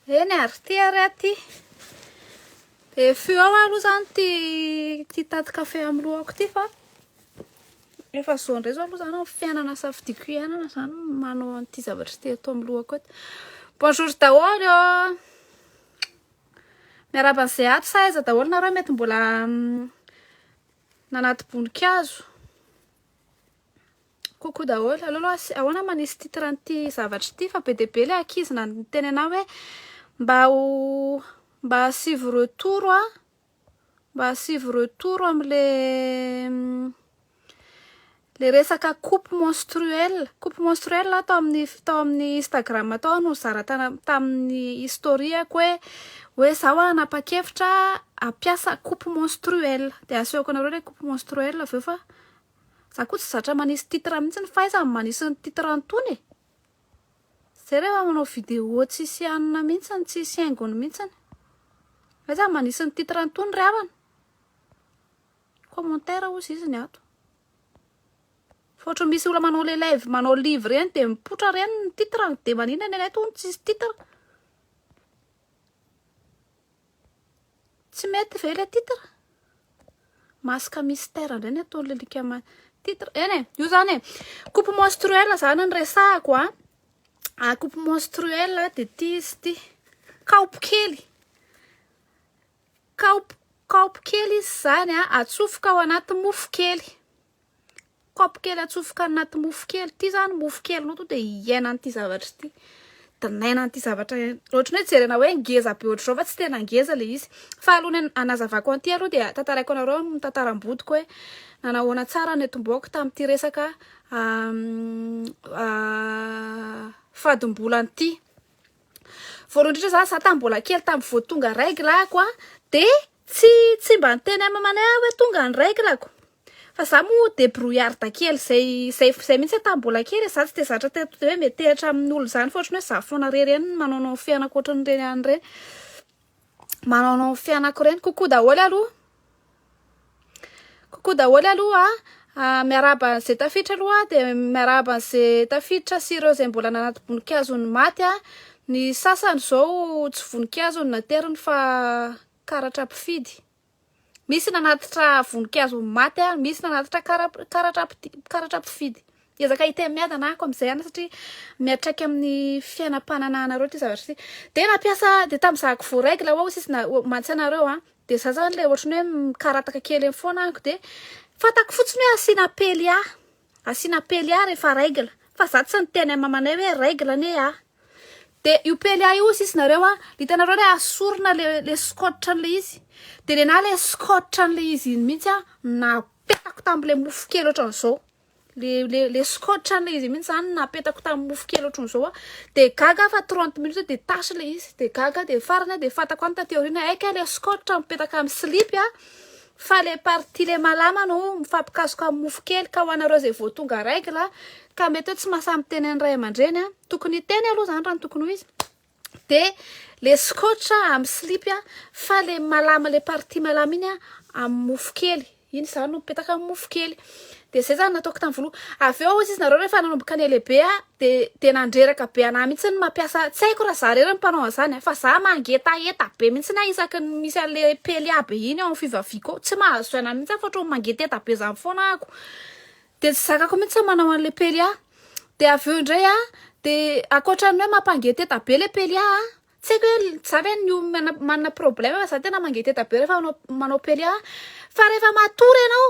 Eny ary ty ary aty. De fio aloha zany ty taty kafe amin'ny lohako ty fa efa zao ndray zao aloha zany amin'ny fiainana safidiko iainana zany manao an'ity zavatra ty atao amin'ny lohako eto. Bonjour daholo. Miaraba an'izay ato sa aiza daholo nareo mety mbola nanaty boninkazo. Coucou daholo. Aloha ahoana manisy titre an'ity zavatra ty fa be de be le ankizy na niteny anao hoe mba asivy retour a, mba asivy retour am'le resaka coupe menstruelle tao amin'ny Instagram atao no zara tamin'ny historiako hoe zaho anapa-kevitra ampiasa coupe menstruelle de asehoko anareo le coupe menstruelle aveo fa za koa tsy zatra manisy titre mihitsy fa iza manisy ny titre antony. Zay rehefa manao vidéo tsisy anina mihitsy, tsisy haingony mihitsy. Iza manisy ny titre antony ry havana. Commentaire ozy izy ny ato. Fotro misy olona manao le live, manao livre reny de mipotra reny ny titre de manina ny ato tsisy titre. Tsy mety ve le titre? Masque mystère reny atao le likama titre. Eny io zany coupe menstruelle zany ny resahako a. Coupe menstruelle de ty izy ty. Kaopy kely. Kaopy kely izy zany atsofoka ao anaty mofo kely. Kaopy kely atsofoka anaty mofo kely. Ty zany mofo kely no to de iaina an'ty zavatra ty. Dinaina an'ty zavatra. Ohatriny hoe jerena hoe ngeza be ohatr'izao fa tsy tena ngeza le izy. Fa alohany anazavako an'ty aloha de tantaraiko anareo ny tantaram-bodiko hoe nanahoana tsara ny etom-boako tamin'ity resaka fadim-bola an'ity. Voalohany indrindra zany za tambola kely tamin'ny vao tonga règle ako de tsy mba niteny mamanay hoe tonga ny règle-ako. Fa za moa débrouillarde kely zay mihitsy tambola kely za tsy de zatra teto hoe metehitra amin'ny olo zany fa ohatriny hoe za foana reny manao fianako ohatrany reny any reny. Manao fianako reny. Coucou daholo aloha. Coucou daholo aloha miaraba an'izay tafiditra aloha de miaraba an'izay tafiditra sy ireo zay mbola nanaty voninkazo ny maty ny sasany zao tsy voninkazo ny nateriny fa karatra mpifidy. Misy nanatitra voninkazo maty misy nanatitra karatra mpifidy. Ezaka hita miadana ako am'izay satria miatraiky amin'ny fiainam-panananareo ty zavatra ty. De nampiasa de tamin'izako vao règle ao sisy mantsy anareo de za zany le ohatriny hoe mikarataka kely eny foana ako de fatako fotsiny hoe asina pelia rehefa règle fa za tsy niteny mamanay hoe règle ane de io pelia io sisy nareo hitanareo le asorina le scotch an'le izy de le na le scotch an'le izy iny mihitsy napetako tam'le mofo kely ohatran'izao. Le scotch an'le izy mihitsy zany napetako tamin'ny mofo kely ohatran'izao de gaga fa 30 minutes de tasy le izy de gaga de farany de fatako any taty aoriana aika le scotch mipetaka amin'ny slip fa le partie le malama no mifampikasoka amin'ny mofo kely ka ho anareo zay vao tonga règle ka mety hoe tsy mahasahy miteny ny ray aman-dreny tokony teny aloha zany raha tokony ho izy. De le scotch amin'ny slip fa le malama le partie malama iny amin'ny mofo kely iny zany no mipetaka amin'ny mofo kely. De zay zany nataoko tamin'ny voaloha. Aveo izy nareo rehefa nanomboka ny lehibe de nandreraka be anahy mihitsy ny mampiasa tsy haiko raha za rery mpanao an'izany fa za mangetaeta be mihitsy na isaky ny misy an'le pelia be iny ao fivaviako tsy mahazo anahy mihitsy fa ohatran'ny mangeteta be zany foana ako. De tsy zakako mihitsy manao an'le pelia. De aveo indray de akoatran'ny hoe mampangeteta be le pelia tsy haiko hoe za ve ny manana problème fa za tena mangeteta be rehefa manao pelia fa rehefa matory ianao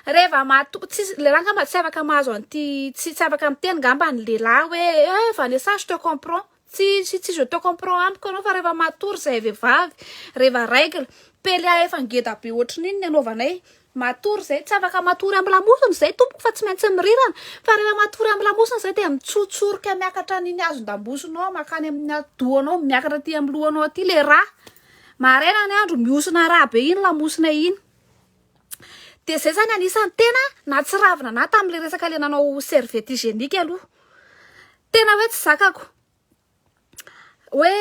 rehefa tsisy le raha ngamba tsy afaka mahazo an'ity tsy afaka miteny ngamba ny lehilahy hoe Vanessa je te comprends si je te comprends amiko anao fa rehefa matory zay vehivavy rehefa règle pelia efa ngeda be ohatriny iny ny anaovanay matory zay tsy afaka matory amin'ny lamosiny zay tompoko fa tsy maintsy mirirana fa rehefa matory amin'ny lamosiny zay de mitsotsoroka miakatra an'iny azon-dambosonao makany amin'ny adohanao miakatra aty amin'ny lohanao aty le raha maraina ny andro miosina raha be iny lamosina iny. De zay zany anisany tena natsiravina na tamin'le resaka le nanao serviette hygiénique aloha tena hoe tsy zakako hoe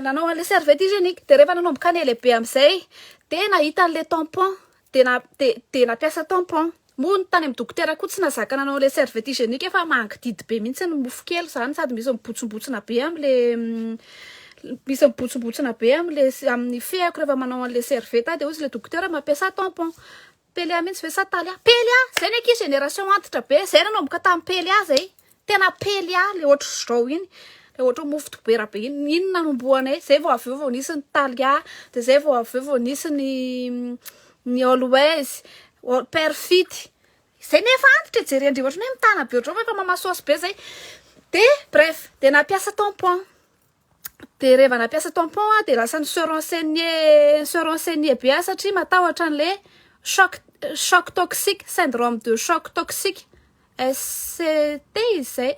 nanao an'le serviette hygiénique de rehefa nanomboka ny lehibe am'izay de nahita an'le tampon de nampiasa tampon. Moa ny tany amin'ny dokotera koa tsy nazaka nanao le serviette hygiénique fa mangididy be mihitsy ny mofo kely zany sady misy mibotsimbotsina be am'le misy mibotsobotsona be amin'ny feako rehefa manao an'le servieta de ozy le dokotera mampiasa tampon PLA mihitsy ve sa taly PLA zay ny aky génération antitra be zay nanomboka tamin'ny PLA zay tena PLA le ohatry zao iny le ohatry mofo dobera be iny nanomboanay zay vao avy eo vao nisy ny talia de zay vao avy eo vao nisy ny always perfit zay nefa antitra jery andry ohatry hoe mitana be ohatry efa mamasosy be zay de bref de napiasa tampon de reva napiasa tampon de lasa ny se renseigner be satria matahotra an'le choc toxique syndrome de choc toxique SCT izay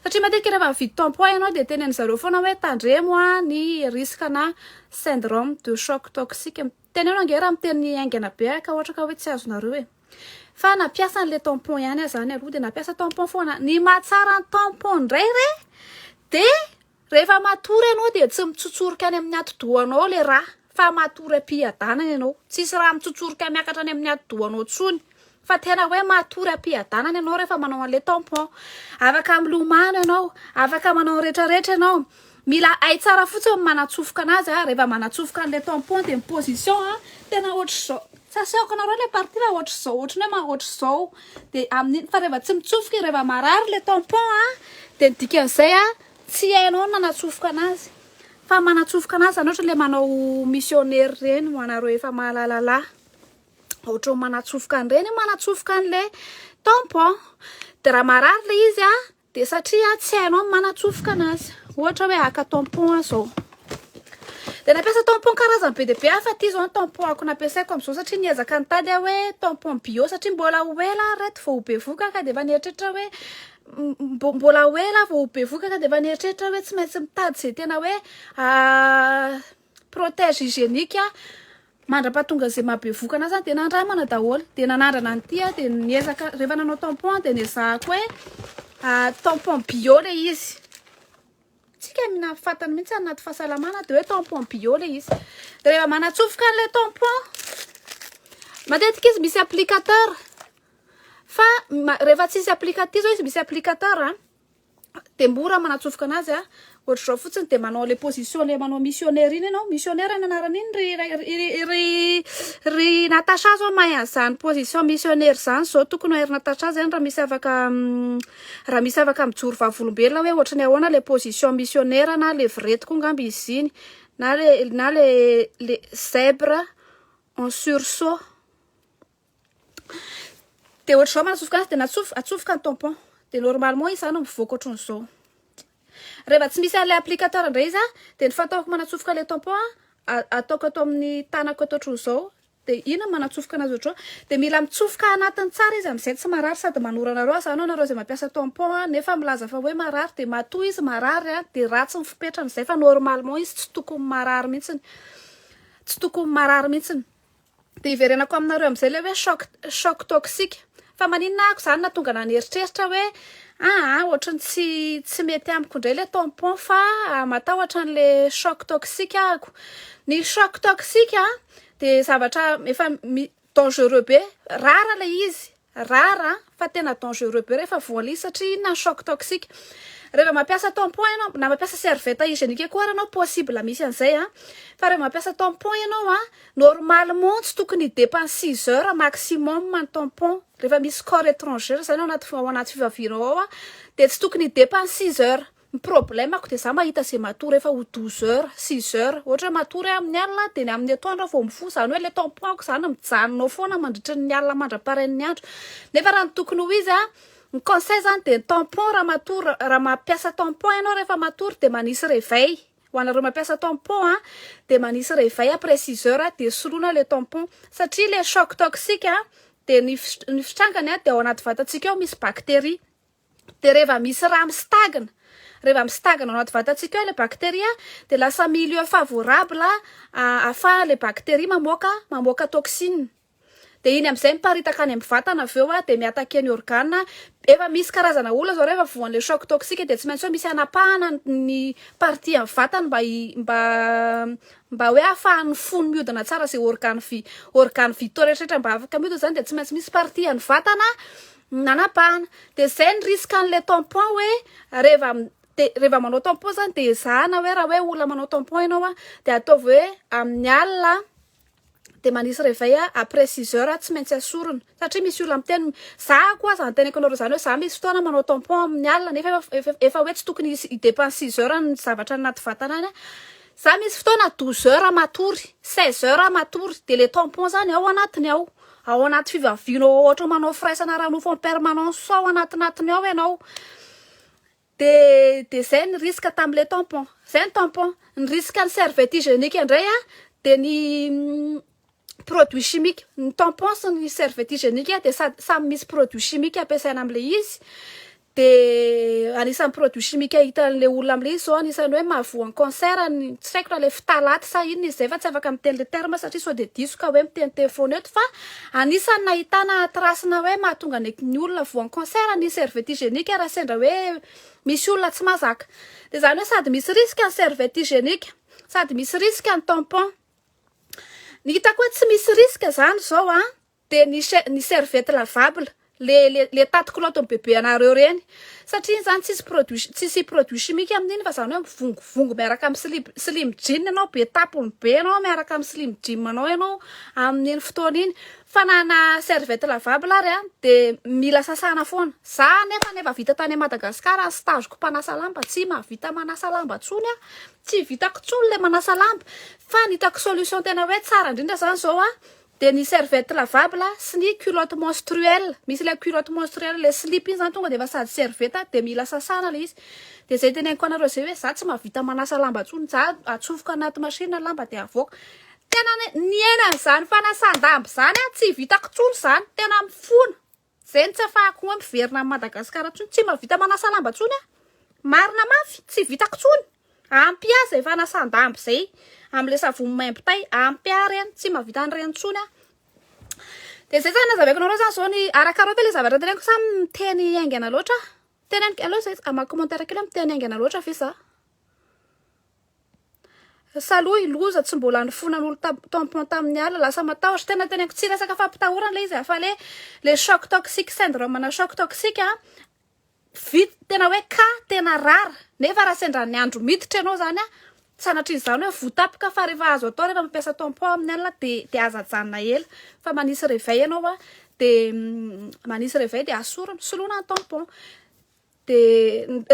satria matetika rehefa mividy tampon ianao de teny an'zareo foana hoe tandremo ny risque na syndrome de choc toxique teny eo angera amin'ny teny aingana be ka ohatra ka hoe tsy azonareo e fa napiasa an'le tampon ihany zany aloha de napiasa tampon foana ny mahatsara ny tampon ndray de rehefa matory ianao de tsy mitsotsoroka any amin'ny atidohanao le raha fa matory ampiadanana ianao tsisy raha mitsotsoroka miakatra any amin'ny atidohanao tsony fa tena hoe matory ampiadanana ianao rehefa manao an'le tampon afaka milomano ianao afaka manao rehetrarehetra ianao mila ay tsara fotsiny manatsofoka anazy rehefa manatsofoka an'le tampon de position tena ohatry zao sasako anareo le partie la ohatry zao ohatry hoe ohatry zao de amin'iny fa rehefa tsy mitsofoka rehefa marary le tampon de dikan'izay tsy hainao nanatsofoka anazy fa manatsofoka anazy zany ohatra le manao missionnaire reny ho anareo efa mahalalala ohatra manatsofoka an'ireny manatsofoka an'le tampon de raha marary le izy de satria tsy hainao manatsofoka anazy ohatra hoe aka tampon zao de napiasa tampon karazany be de be fa ty zao ny tampon ako napiasaiko am'izao satria niezaka nitady hoe tampon bio satria mbola hoela reto vao be vokaka de efa nieritreritra hoe mbola hoela vao be vokaka de efa nieritreritra hoe tsy maintsy mitady zay tena hoe protège hygiénique mandra-pahatonga zay mahabe vokana zany de nandramana daholo de nanandrana an'ity de niezaka rehefa nanao tampon de niezahako hoe tampon bio le izy tsika mina fatany mihitsy anaty fahasalamana de hoe tampon bio le izy de rehefa manatsofoka an'le tampon matetika izy misy applicateur fa rehefa tsisy applicateur zao izy misy applicateur de mora manatsofoka anazy ohatra zao fotsiny de manao le position le manao missionnaire iny ianao missionnaire ny anarany iny ry Natacha zao mahay an'izany position missionnaire zany zao tokony ho ry Natacha zany raha misy afaka mijoro vavolombelona hoe ohatra ny ahoana le position missionnaire na le vrety koa ngamby izy iny na le zèbre en sursaut de ohatra zao manatsofoka anazy de atsofoka ny tampon de normalement izy zany mivoaka ohatran'izao rehefa tsy misy an'le applicateur indray izy de ny fataoko manatsofoka le tampon ataoko ato amin'ny tanako ato ohatran'izao de ina manatsofoka anazy ohatro de mila mitsofoka anatiny tsara izy am'izay tsy marary sady manora anareo zany anareo zay mampiasa tampon nefa milaza fa hoe marary de matoa izy marary de ratsy ny fipetrany zay fa normalement izy tsy tokony marary mihitsiny de iverenako aminareo am'izay le hoe choc toxique fa maninona ako zany na tonga nanieritreritra hoe ohatra ny tsy mety amiko indray le tampon fa matahotra an'le choc toxique ako ny choc toxique de zavatra efa dangereux be rara le izy rara fa tena dangereux be rehefa voalisy satria inona choc toxique rehefa mampiasa tampon ianao na mampiasa serviette hygiénique koa ianao possible misy an'izay fa rehefa mampiasa tampon ianao normalement tsy tokony dépense 6 heures maximum ny tampon rehefa misy corps étranger zany ao anaty fivavianao ao de tsy tokony dépense 6 heures ny problème ako de za mahita zay matory efa ho 12 heures 6 heures ohatra matory amin'ny alina de ny amin'ny atoandro vao mifo zany hoe le tampon ako zany mijanonao foana mandritry ny alina mandra-parain'ny andro nefa raha ny tokony ho izy ny conseil zany de tampon raha mampiasa tampon ianao rehefa matory de manisy réveil ho anareo mampiasa tampon de manisy réveil après 6 heures de soloina le tampon satria le choc toxique de ny fitrangany de ao anaty vatantsika ao misy bactérie de rehefa misy raha mistagna ao anaty vatantsika ao le bactérie de lasa milieu favorable afa le bactérie mamoaka toxine de iny am'izay miparitaka any amin'ny vatana avy eo de miataka ny organe efa misy karazana olona zao rehefa voan'le choc toxique de tsy maintsy hoe misy anapahana ny partie amin'ny vatana mba hoe ahafahany fony miodina tsara zay organe vital rehetrarehetra mba afaka miodina zany de tsy maintsy misy partie amin'ny vatana nanapahana de zay ny risque an'le tampon hoe rehefa De rehefa manao tampon zany de ezahana hoe raha hoe olona manao tampon ianao a de ataovy hoe amin'ny alina de manisy réveil après 6 heures tsy maintsy asorina satria misy olona miteny za koa za teneko anao zany hoe za misy fotoana manao tampon amin'ny alina nefa efa hoe tsy tokony idépense 6 heures ny zavatra anaty vatana any za misy fotoana 12 heures matory 16 heures matory de le tampon zany ao anatiny ao anaty fivavianao ohatra manao firaisana ranofo en permanence ao anatinatiny ao ianao de zay ny risque tam'le tampon zay ny tampon ny risque ny serviette hygiénique indray de ny produit chimique ny tampon sy ny serviette hygiénique de samy misy produit chimique ampiasaina am'le izy de anisan'ny produit chimique hitan'le olona am'le izy zao anisan'ny hoe mahavoan'ny cancer tsy haiko raha le phthalate sa inona izy zay fa tsy afaka miteny le terme satria sao de diso ka hoe miteny telefony eto fa anisan'ny nahitana trasina hoe mahatonga ny olona voan'ny cancer ny serviette hygiénique raha sendra hoe misy olona tsy mazaka de zany hoe sady misy risque ny serviette hygiénique sady misy risque ny tampon ny hitako hoe tsy misy risque zany zao de ny serviette lavable le taty culotte bebe anareo reny satria zany tsisy produit chimique amin'iny fa zany hoe mivongovongo miaraka amin'ny slim jean anao be tapony be anao miaraka amin'ny slim jean anao ianao amin'iny fotoana iny fa na serviette lavable ary de mila sasana foana za nefa vita tany Madagasikara ny stageko mpanasa lamba tsy mahavita manasa lamba tsony tsy vitako tsony le manasa lamba fa nitako solution tena hoe tsara indrindra zany zao de ny serviette lavable sy ny culotte menstruelle misy le culotte menstruelle le slip iny zany tonga de efa sady serviette de mila sasana le izy de zay teneniko anareo zay hoe za tsy mahavita manasa lamba tsony za atsofoka anaty machine lamba de avoaka tena niena zany fanasan-damba zany tsy vitako tsony zany tena mifona zay ny tsy afahako hoe miverina amin'ny Madagasikara tsony tsy mahavita manasa lamba tsony marina mafy tsy vitako tsony ampiasa e fanasan-damba zay am'le savony maimbo tay ampiareny tsy mahavita an'ireny tsony de zay zany nazaveko anareo zany zao ny arakareo ve le zavatra teneniko sa miteny aingana loatra teneniko aloha zay ama commentaire kely miteny aingana loatra ve za saloy loza tsy mbola nifonan'olo tampon tamin'ny alina lasa matahotra tena teneniko tsy resaka fampitahorana le izy fa le choc toxique syndrome na choc toxique vita tena hoe tena rara nefa raha sendra ny andro miditra ianao zany sanatria zany hoe voatapika fa rehefa azo atao rehefa mampiasa tampon amin'ny alina de azajanona ela fa manisy réveil ianao de manisy réveil de asorana solona ny tampon de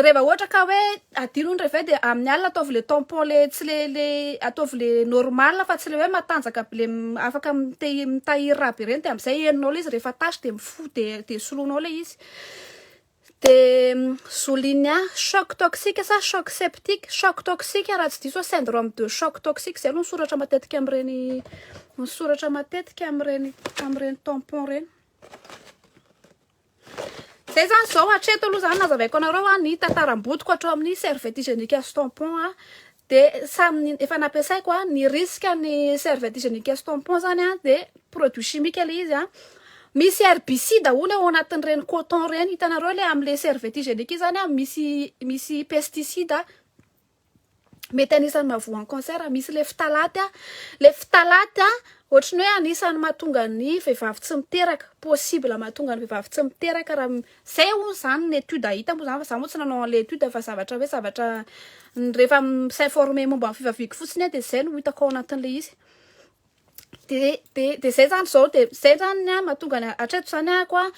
rehefa ohatra ka hoe adino ny réveil de amin'ny alina ataovy le tampon le tsy le ataovy le normal fa tsy le hoe matanjaka le afaka mitahiry raha be reny de am'izay eninao le izy rehefa tasy de mifo de solonao le izy de souligne choc toxique sa choc septique choc toxique raha tsy diso syndrome de choc toxique zay aloha soratra matetika am'ireny soratra matetika am'ireny tampon reny zay zany zao hatreto aloha zany nazavaiko anareo ny tantaram-bodiko hatro amin'ny serviette hygiénique sy tampon de samy efa nampiasaiko ny risque ny serviette hygiénique sy tampon zany de produit chimique le izy misy herbicide hono ao anatin'ireny coton reny hitanareo le am'le serviette hygiénique zany misy pesticide mety anisan'ny mahavoan'ny cancer misy le phthalate ohatrany hoe anisan'ny mahatonga ny vehivavy tsy miteraka possible mahatonga ny vehivavy tsy miteraka raha zay hono zany ny étude hita moa zany fa za moa tsy nanao an'le étude fa zavatra rehefa s'informer momba ny fivaviako fotsiny de zay no hitako ao anatin'le izy de zay zany zao de zay zany mahatonga ny hatreto zany koa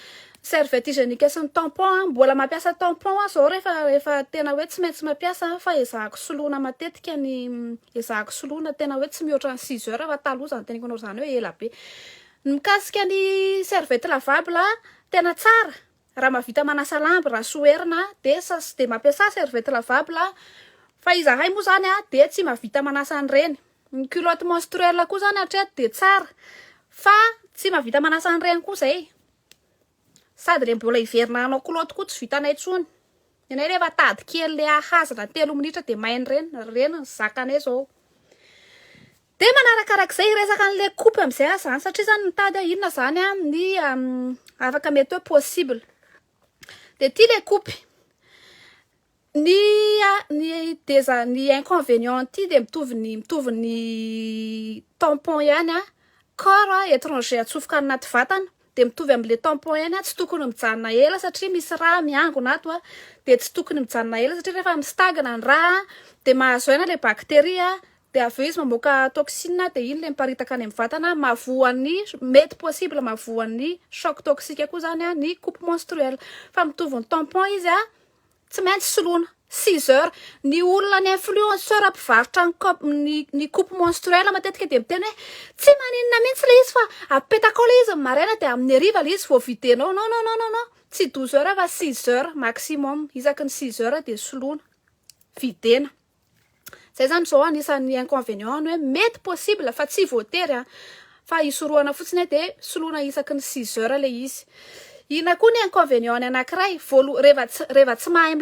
serviette hygiénique sy ny tampon mbola mampiasa tampon zao rehefa tena hoe tsy maintsy mampiasa fa ezahako soloina matetika ezahako soloina tena hoe tsy mihoatra ny 6 heures fa taloha zany teneniko anao zany hoe ela be mikasika ny serviette lavable tena tsara raha mahavita manasa lamba raha soerina de mampiasa serviette lavable fa izahay moa zany de tsy mahavita manasa an'ireny ny culotte menstruelle koa zany hatreto de tsara fa tsy mahavita manasa an'ireny koa zay sady le mbola hiverinanao culotte koa tsy vitanay tsony ianay rehefa tady kely le ahazana 3 minitra de mainy reny ny zakanay zao de manarakarak'izay resaka an'le coupe am'izay zany satria zany nitady inona zany ny afaka mety hoe possible de ty le coupe ny inconvénient ty de mitovy ny tampon ihany corps étranger atsofoka anaty vatana de mitovy am'le tampon ihany tsy tokony mijanona ela satria misy raha miangona ato de tsy tokony mijanona ela satria rehefa mistagna ny raha de mahazo aina le bakteria de avy eo izy mamoaka toxine de iny le miparitaka any amin'ny vatana mahavoan'ny mety possible mahavoan'ny choc toxique koa zany ny coupe menstruelle fa mitovy ny tampon izy tsy maintsy soloina 6 heures ny olona ny influenceur mpivarotra ny coupe menstruelle matetika de miteny hoe tsy maninona mihitsy le izy fa apetaka ao le izy maraina de amin'ny hariva le izy vao videnao non tsy 12 heures fa 6 heures maximum isaky ny 6 heures de soloina videna zay zany zao anisan'ny inconvénient hoe mety possible fa tsy voatery fa isoroana fotsiny de soloina isaky ny 6 heures le izy ina koa ny inconvénient anankiray rehefa tsy mahay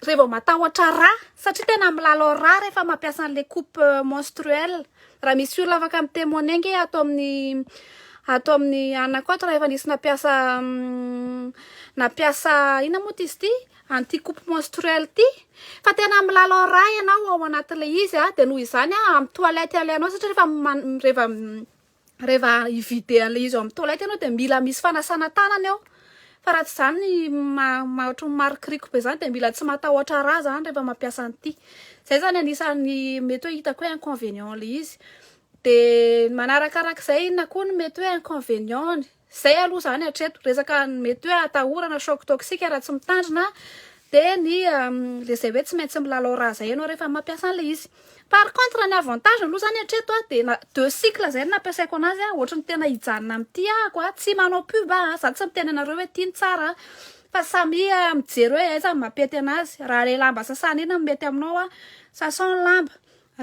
rehefa matahotra raha satria tena milalo raha rehefa mampiasa an'le coupe menstruelle raha misy olona afaka mitémoigner ato amin'ny anakôtra rehefa nisy napiasa ina moa izy ty anti coupe menstruelle ty fa tena milalo raha ianao ao anatin'le izy de noho izany amin'ny toilette alainao satria rehefa ivide an'le izy ao amin'ny toilette ianao de mila misy fanasana tanana eo fa raha tsy zany ohatry marikiriko be zany de mila tsy matahotra raha zany rehefa mampiasa an'ity zay zany anisan'ny mety hoe hitako hoe inconvénient le izy de manarakarak'izay inona koa ny mety hoe inconvénient zay aloha zany hatreto resaka mety hoe atahorana choc toxique raha tsy mitandrina de le zay hoe tsy maintsy milalao raha zay ianao rehefa mampiasa an'le izy par contre ny avantage aloha zany hatreto de 2 cycle zay nampiasaiko anazy ohatry ny tena hijanona am'ty ako tsy manao pub za tsy miteny anareo hoe tiany tsara fa samy mijery hoe aiza mampety anazy raha le lamba sasana iny mety aminao sason lamba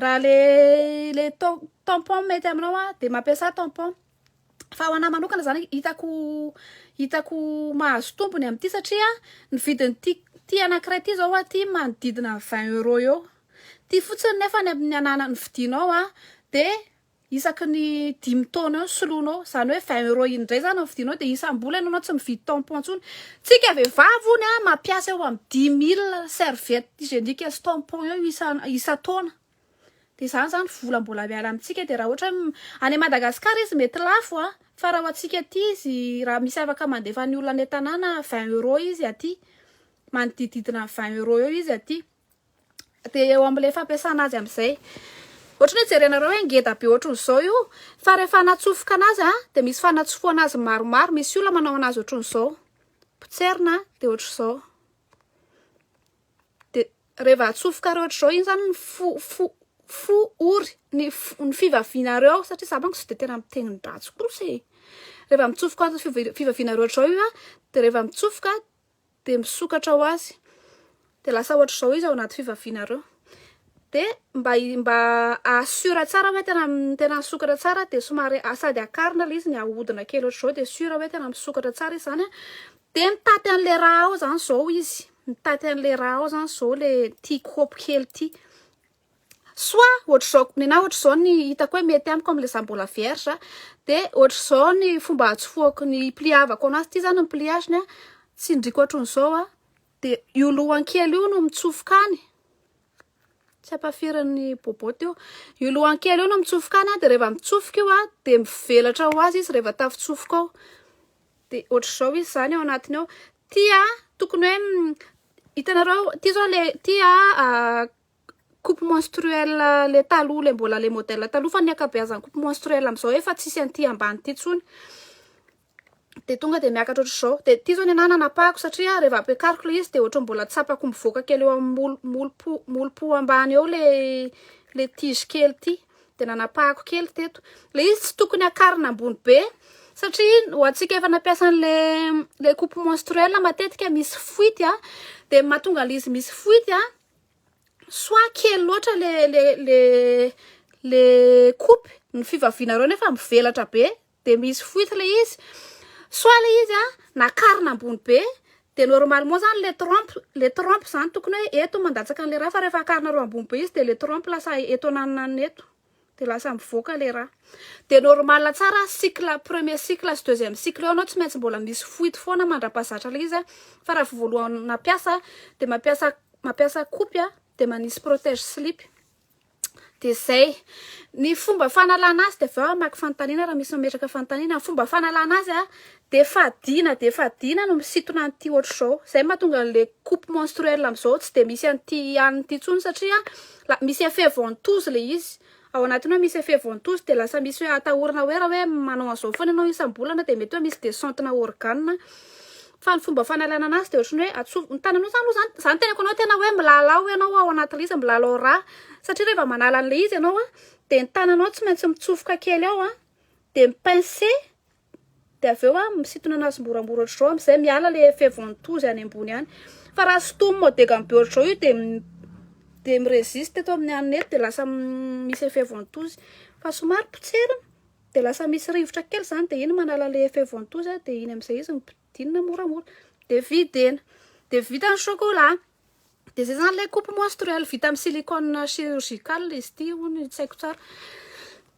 raha le tampon mety aminao de mampiasa tampon fa ho anahy manokana zany hitako mahazo tombony am'ty satria ny vidiny ty anankiray ty zao ty manodidina 20 euros eo ty fotsiny nefa ny amin'ny anana ny vidinao de isaky ny 5 taona eo soloinao zany hoe 20 euros indray zany ny vidinao de isam-bola ianao tsy mividy tampon ntsony tsika vehivavy ony mampiasa eo amin'ny 10 000 serviette hygiénique sy tampon eo isa taona de zany vola mbola miala amitsika de raha ohatra any Madagasikara izy mety lafo fa raha atsika aty izy raha misy afaka mandefa ny olona ny tanàna 20 euros izy aty manodididina 20 euros eo izy aty de eo am'le fampiasana azy am'izay ohatry ny jerenareo hoe ngeda be ohatrin'izao io fa rehefa anatsofoka anazy de misy fanatsofoana azy maromaro misy olona manao anazy ohatrin'izao potserina de ohatrin'izao de rehefa atsofoka reo ohatrin'izao iny zany fo ory ny fivavinareo satria za manko tsy de tena miteny dratsy kosa rehefa mitsofoka fivavinareo ohatrin'izao io de rehefa mitsofoka de misokatra ao azy de lasa ohatrin'izao izy ao anaty fivavinareo de mba assure tsara hoe tena misokatra tsara de somary sady akarina le izy ny ahodina kely ohatrin'izao de sure hoe tena misokatra tsara izy zany de mitaty an'le raha ao zany zao izy mitaty an'le raha ao zany zao le ty kaopy kely ty soit ohatrizao nena ohatrizao ny hitako hoe mety amiko am'le sambola vierge de ohatrizao ny fomba atsofoako ny pliavako anazy ty zany ny pliageny tsindriko ohatrin'izao de io lohany kely io no mitsofoka any tsy ampafirin'ny boboty io lohany kely io no mitsofoka any de rehefa mitsofoka io de mivelatra ho azy izy rehefa tafitsofoka ao de ohatrizao izy zany ao anatiny ao ty tokony hoe hitanareo ty zao le ty coupe menstruelle le taloha le mbola le modèle taloha fa ny akabeazany coupe menstruelle am'izao efa tsisy an'ty ambany ty tsony de tonga de miakatra ohatrizao de ty zao ny anana napahako satria rehefa ampiakariko le izy de ohatry mbola tsapako mivoaka kely eo amin'ny molopo ambany eo le tige kely ty de nanapahako kely teto le izy tsy tokony akarina ambony be satria ho antsika efa nampiasa le coupe menstruelle matetika misy fuity de mahatonga le izy misy fuity soit kely loatra le coupe ny fivavinareo nefa mivelatra be de misy fuity le izy soit le izy nakarina ambony be de normalement zany le trompe zany tokony hoe eto mandatsaka an'le raha fa rehefa akarina reo ambony be izy de le trompe lasa eto ananonany eto de lasa mivoaka le raha de normal tsara cycle premier cycle sy deuxième cycle eo anao tsy maintsy mbola misy fuity foana mandra-pahazatra le izy fa raha voalohany nampiasa de mampiasa coupe de manisy protège slip De zay ny fomba fanalana azy de aveo maky fantanina raha misy mametraka fantanina fomba fanalana azy de fadina no misintona an'ity ohatr' zao zay mahatonga le coupe menstruelle am'izao tsy de misy an'ity an'ity tsony satria misy effet ventouse le izy ao anatiny hoe misy effet ventouse de lasa misy hoe atahorana hoe raha hoe manao an'izao foana ianao isam-bolana de mety hoe misy descente-na organe fa ny fomba fanalana anazy de ohatrany hoe ny tananao zany tenako anao tena hoe milalao ianao ao anaty izy milalao raha satria rehefa manala an'le izy ianao de ny tananao tsy maintsy mitsofoka kely ao de mipince de aveo misintona anazy moramora ohatr'izao am'izay miala le effet ventouse any ambony any fa raha stomy modega be ohatr'izao io de mirésiste eto amin'ny aniny eto de lasa misy effet ventouse fa somary potserina de lasa misy rivotra kely zany de iny manala le effet ventouse de iny am'izay izy mipidinina moramora de videna de vita ny chocolat de zay zany le coupe menstruelle vita amin'ny silicone chirurgical izy ity ony tsy haiko tsara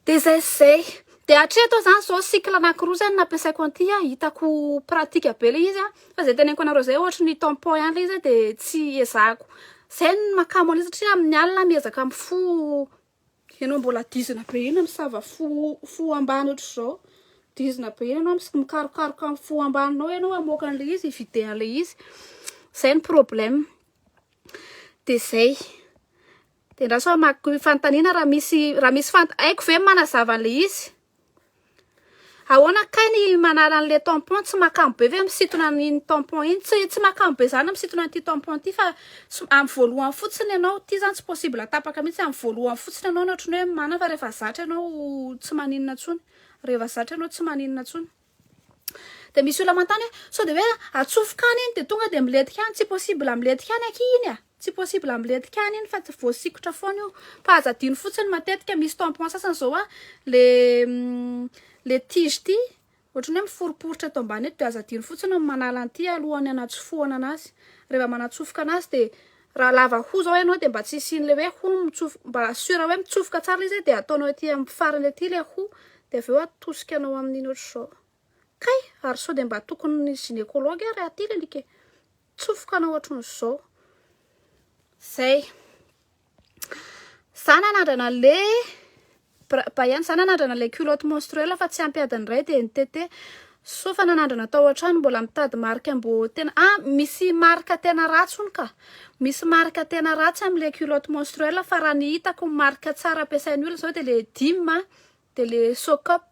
de zay de hatreto zany zao cycle anankiroa zany nampiasaiko an'ity hitako pratika be le izy fa zay teneniko anareo zay ohatra ny tampon ihany le izy de tsy ezahako zay ny makamo an'le satria amin'ny alina miezaka amin'ny fo ianao mbola dizina be iny misava fo ambany ohatr'izao dizina be iny ianao mikarokaroka amin'ny fo ambaninao ianao amoaka an'le izy ivide an'le izy zay ny problème de zay de raha sao maky fantanina raha misy haiko ve manazava an'le izy ahoana kay ny manala an'le tampon tsy makamo be ve misintona an'iny tampon iny tsy makamo be zany misintona an'ity tampon ity fa amin'ny voalohany fotsiny ianao ty zany tsy possible atapaka mihitsy amin'ny voalohany fotsiny ianao ohatrany hoe mana fa rehefa zatra ianao tsy maninona tsony rehefa zatra ianao tsy maninona tsony de misy olona mantany sao de hoe atsofoka any iny de tonga de miletika any tsy possible miletika any aky iny tsy possible miletika any iny fa tsy voasikotra foana io fa azadino fotsiny matetika misy tampon sasany zao le tige ty ohatrany hoe miforiporitra eto ambany eto de azadino fotsiny manala an'ity alohany anatsofohana anazy rehefa manatsofoka anazy de raha lava ho zao ianao de mba tsy isian'le hoe ho mba sura hoe mitsofoka tsara izy de ataonao aty amin'ny farany aty le ho de aveo atosika anao amin'iny ohatr'izao kay ary sao de mba tokony ny gynécologue ary aty le like tsofoka anao ohatran'izao zay zany anandrana le ihany zany anandrana le culotte menstruelle fa tsy ampy adiny ray de nitete so fa nanandrana tao an-trano mbola mitady marika mbo tena misy marika tena ratsy ony ka misy marika tena ratsy am'le culotte menstruelle fa raha ny hitako marika tsara ampiasain'ny olona zao de le dim de le socop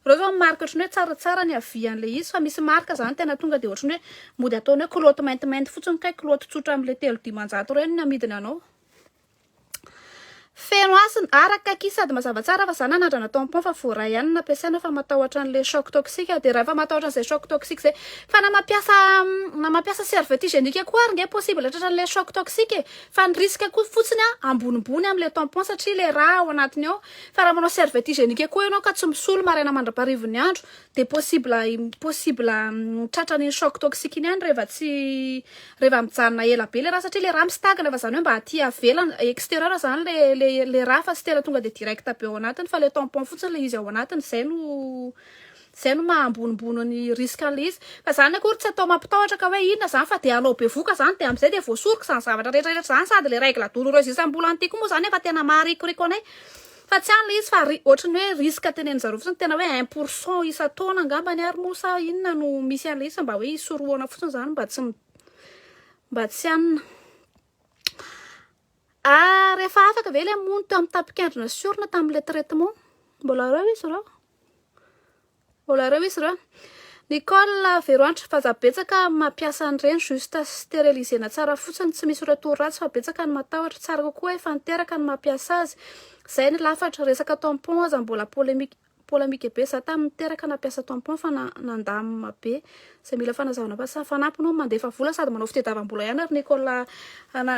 reo zao marika ohatrany hoe tsaratsara ny avian'le izy fa misy marika zany tena tonga de ohatrany hoe mody ataony hoe culotte maintimainty fotsiny kay culotte tsotra am'le 3,900 reny ny amidiny anao feno asiny araka aky sady mazava tsara fa zany anandrana tampon fa voaray ihany nampiasaina fa matahotra an'le choc toxique de raha fa matahotra an'izay choc toxique zay fa na mampiasa serviette hygiénique koa ary nge possible tratra an'le choc toxique fa ny risque koa fotsiny ambonimbony am'le tampon satria le raha ao anatiny ao fa raha manao serviette hygiénique koa ianao ka tsy misolo maraina mandraparivony andro de possible tratra ny choc toxique iny any rehefa mijanona ela be le raha satria le raha mistagna fa zany hoe mba aty avelany extérieur zany le raha fa sy tena tonga de direct be ao anatiny fa le tampon fotsiny le izy ao anatiny zay no mahambonimbony ny risque an'le izy fa zany akory tsy atao mampitahotra ka hoe inona zany fa de alao be voka zany de am'izay de voasoroka zany zavatra rehetrarehetra zany sady le règle douloureuse isam-bolana ty koa moa zany efa tena maharikoriko anay fa tsy any le izy fa ohatrany hoe risque teneny zareo fotsiny tena hoe 1% isa-taona angambany ary moa sa inona no misy an'le izy mba hoe isorohana fotsiny zany mba tsy anina rehefa afaka ve le mony teo amin'ny tapikandrina siorina tamin'le traitement mbola reo izy reo Nicole Veroanitra fa za betsaka mampiasa an'ireny juste stérilisena tsara fotsiny tsy misy retour ratsy fa betsaka ny matahotra tsara kokoa efa niteraka ny mampiasa azy zay ny lafatra resaka tampon aza mbola polémique be za tamin'ny niteraka nampiasa tampon fa nandamina be zay mila fanazavana fa fanampiny mandefa vola sady manao fitadiavam-bola ihany ary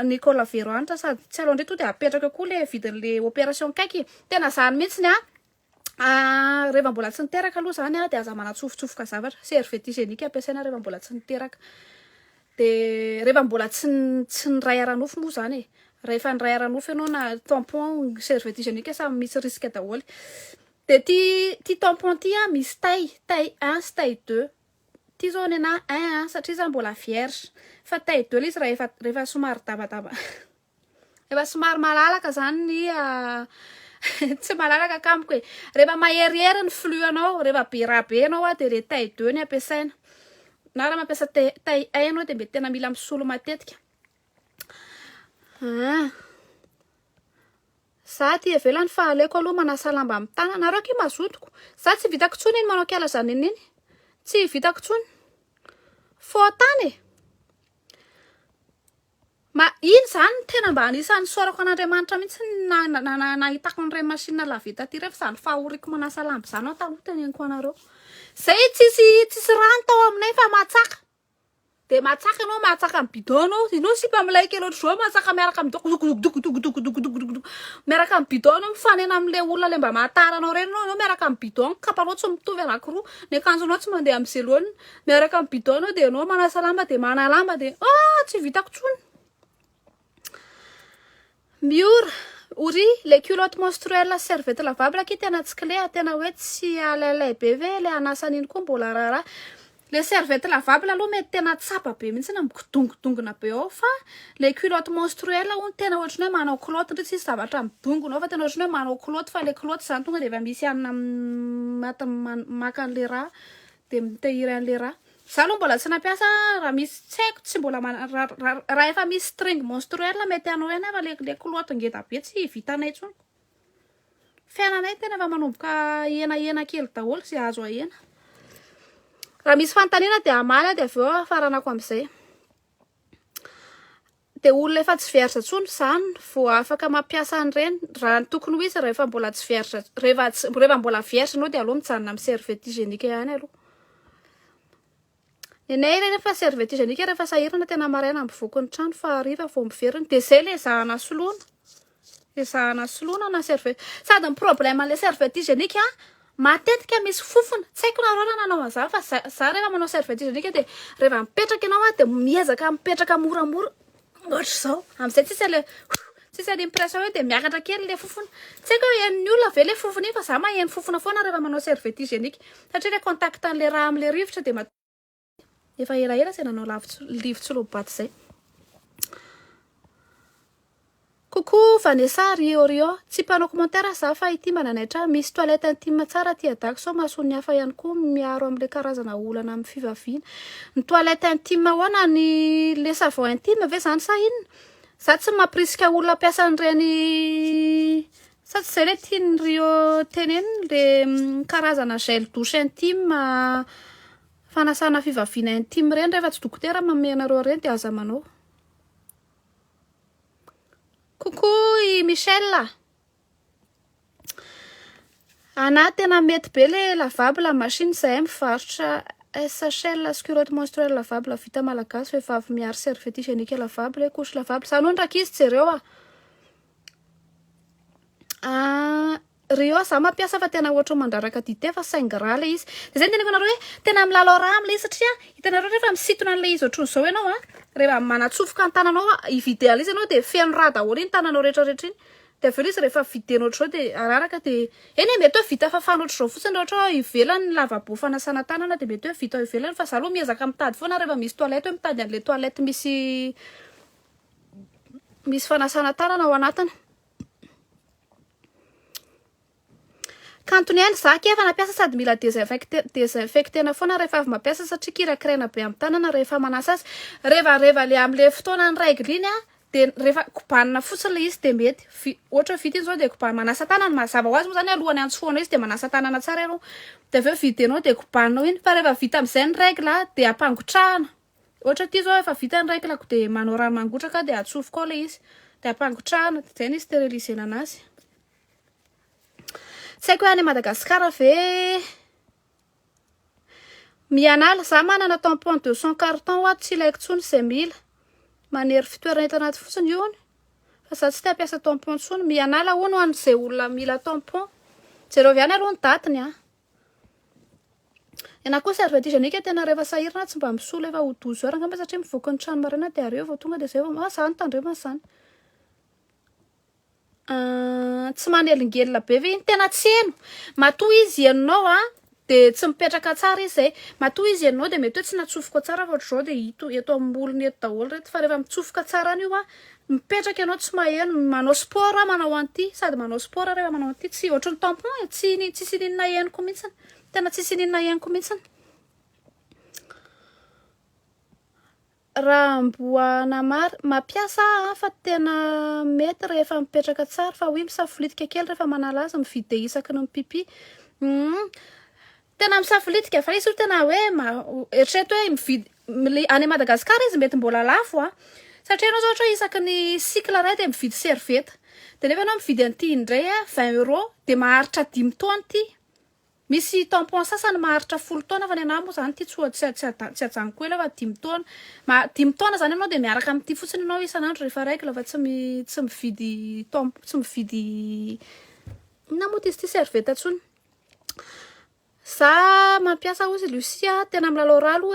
Nicole Veroanitra sady tsy alao ndray to de apetraka koa le vidin'le opération kaiky tena zany mihitsiny rehefa mbola tsy niteraka aloha zany de aza manatsofoka zavatra serviette hygiénique ampiasaina rehefa mbola tsy niteraka de rehefa mbola tsy niray aranofo moa zany rehefa niray aranofo ianao na tampon serviette hygiénique samy misy risque daholo de ty tampon ty misy taille 1 sy taille 2 ty zao nena 1 satria za mbola vierge fa taille 2 izy rehefa somary dabadaba Rehefa somary malalaka zany ny tsy malalaka akamiko hoe rehefa maherihery ny fluanao, rehefa be raha be anao de le taille 2 ny ampiasaina. Na raha mampiasa taille 1 anao de mety tena mila misolo matetika. Za ty avelany fa aleko aloha manasa lamba amin'ny tana. Nareo ke mazotoko. Za tsy vitako tsony iny manao kiala zany iny. Tsy vitako tsony. Fô tany. Ma iny zany tena mba anisan'ny sorako an'Andriamanitra mihitsy nahitako an'ireny machine laveta ty refa zany fahoriko manasa lamba zany aho taloha teneniko anareo. Zay tsisy rano tao aminay fa matsaka. De matsaka anao matsaka amin'ny bidon anao. Inao sipa amilay kely ohatry zao matsaka miaraka amin'ny doko. Miaraka amin'ny bidon anao mifanena am'le olona le mba mahatara anao reny anao miaraka amin'ny bidon. Kapanao tsy mitovy anankiroa. Ny akanjonao tsy mandeha amin'ny zelony. Miaraka amin'ny bidon anao de anao manasa lamba de mana lamba de tsy vitako tsony. Miora, ory, les culottes menstruelles, serviette lavable qui tena tsy clé, tena hoe tsy alailay be ve le anasan'iny koa mbola rara. Les serviettes lavables aloha mety tena tsapa be mihitsy na midongidongona be ao fa les culottes menstruelles hono tena ohatry hoe manao culotte ndre tsisy zavatra midongonao fa tena ohatry hoe manao culotte fa le culotte zany tonga de efa misy anina maka an'le raha de mitahiry an'le raha. Za aloha mbola tsy nampiasa raha misy tsy haiko tsy mbola raha efa misy string menstruelle mety anao eny fa le culotte ngeda be tsy vitanay tsony. Fiainanay tena efa manomboka hena kely daholo sy azo ahena. Raha misy fantaniana de amaly de aveo afaranako am'izay. De olona efa tsy veritra tsony zany vao afaka mampiasa an'ireny. Raha tokony ho izy rehefa mbola tsy veritra, rehefa mbola veritra anao de aloha mijanona amin'ny serviette hygiénique ihany aloha. Nenay rehefa serviette hygiénique rehefa sahirana tena maraina mivoaka ny trano fa hariva vao miverina de zay le zahana soloina. Le zahana soloina na serviette. Sady ny problème an'le serviette hygiénique matetika misy fofona. Tsy haiko nareo raha nanao an'izany fa za rehefa manao serviette hygiénique de rehefa mipetraka ianao de miezaka mipetraka moramora ohatry zao. Am'izay tsisy any impression hoe de miakatra kely le fofona. Tsy haiko hoe henon'ny olona ve le fofona iny fa za maheno fofona foana rehefa manao serviette hygiénique satria le contact an'le raha am'le rivotra de efa elaela zay nanao livotry lobaty zay. Coucou Vanessa Rio. Tsy panao commentaire za fa ity mananaitra misy toilette intime tsara ty adako sao mahasony hafa ihany koa miaro am'le karazana olana amin'ny fivaviana. Ny toilette intime hoana ny le savon intime ve zany sa inona? Za tsy mampirisika olona ampiasa an'ireny sa tsy zay le tiany Rio teneny le karazana gel douche intime fanasana fivaviana intime reny rehefa tsy dokotera manome anareo reny de aza manao. Coucou Michel. Ana tena mety be le lavable machine zahay mivarotra SHL culotte menstruelle lavable vita malagasy vehivavy miaro serviette hygiénique lavable couche lavable. Sa nono rakizy jereo Rio za mampiasa fa tena ohatry mandraraka dité fa 5 gras le izy. De zay teneniko anareo hoe tena milalao raha am'le izy satria hitanareo rehefa misintona an'le izy ohatry zao ianao rehefa manatsofoka ny tananao i-vidéalise anao de feno raha daholo iny tananao rehetrarehetra iny. De aveo izy rehefa vidénao ohatry zao de araraka de eny mety hoe vita fafana ohatry zao fotsiny ohatra hoe ivelany lavabo fanasana tanana de mety hoe vita ivelany fa za aloha miezaka mitady foana rehefa misy toilette hoe mitady an'le toilette misy fanasana tanana ao anatiny. Kantony any za ke efa nampiasa sady mila désinfectena foana rehefa avy mampiasa satria kirakiraina be amin'ny tanana rehefa manasa azy. Rehefa le am'le fotoana ny règle iny de rehefa kobanina fotsiny le izy de mety ohatra vita iny zao de kobanina manasa tanana mazava ho azy moa zany alohany antsoana izy de manasa tanana tsara ianao de aveo videnao de kobaninao iny fa rehefa vita am'izay ny règle de ampangotrahana. Ohatra ty zao efa vita ny règle de manao rano mangotraka de atsofoka ao le izy de ampangotrahana de zay ny stérilisena anazy. Tsy haiko hoe any Madagasikara ve mianala za manana tampon 200 carton tsy ilaiko tsony c'est 1000 manery fitoerana eto anaty fotsiny io fa za tsy te hampiasa tampon tsony mianala hono ho an'izay olona mila tampon jereo avy any aloha ny datiny Ena koa serviette hygiénique tena rehefa sahirana tsy mba misolo efa ho 12 heures ngamba satria mivoaka ny trano marina de areo vao tonga de zay vao zany tandremo zany. Tsy manelingelina be ve iny tena tseno matoa izy henonao de tsy mipetraka tsara izy zay matoa izy ianao de mety hoe tsy natsofoka tsara fa ohatr'izao de eto amin'ny eto daholo reto fa rehefa mitsofoka tsara an'io a mipetraka ianao tsy maheno manao sport manao an'ity sady manao sport rehefa manao an'ity tsy ohatry ny tampon tsisy ninona henoko mihitsiny tena tsisy ninona henoko mihitsiny raha mboana mampiasa fa tena mety rehefa mipetraka tsara fa hoe misafolitika kely rehefa manala azy mividy isaky ny pipi tena misafolitika fa izy tena hoe eritrereto hoe mividy any Madagasikara izy mety mbola lafo satria anao zao ohatra isaky ny cycle ray de mividy serviette de nefa anao mividy an'ity indray 20 € de maharitra 5 taona ty misy tampon sasany maharitra 10 taona fa ny anahy moa zany ty tsy ajanoko ela fa 5 taona 5 taona zany anao de miaraka amin'ity fotsiny anao isan'andro rehefa règle fa tsy mividy tsy mividy namoty izy ty serviette ntsony za mampiasa ozy Lucia tena milalao ralo